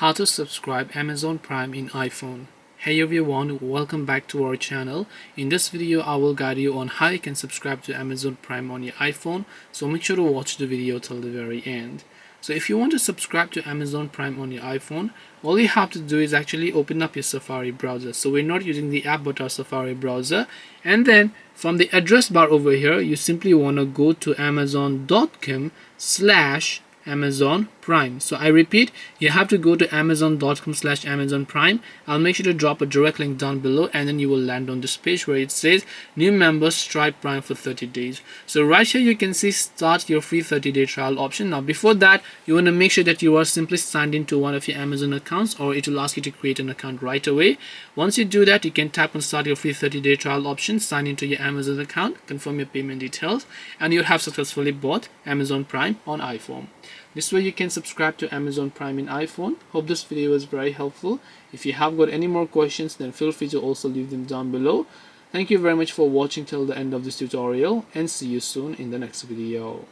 How to subscribe Amazon Prime in iPhone. Hey everyone, welcome back to our channel. In this video I will guide you on how you can subscribe to Amazon Prime on your iPhone, so make sure to watch the video till the very end. So if you want to subscribe to Amazon Prime on your iPhone, all you have to do is actually open up your Safari browser. So we're not using the app but our Safari browser, and then from the address bar over here you simply want to go to amazon.com/Amazon Prime. So I repeat, you have to go to amazon.com/Amazon Prime. I'll make sure to drop a direct link down below, and then you will land on this page where it says new members try Prime for 30 days. So right here you can see start your free 30-day trial option. Now before that, you want to make sure that you are simply signed into one of your Amazon accounts, or it will ask you to create an account right away. Once you do that, you can tap on start your free 30-day trial option, sign into your Amazon account, confirm your payment details, and you have successfully bought Amazon Prime on iPhone. This way you can subscribe to Amazon Prime in iPhone. Hope this video was very helpful. If you have got any more questions, then feel free to also leave them down below. Thank you very much for watching till the end of this tutorial, and see you soon in the next video.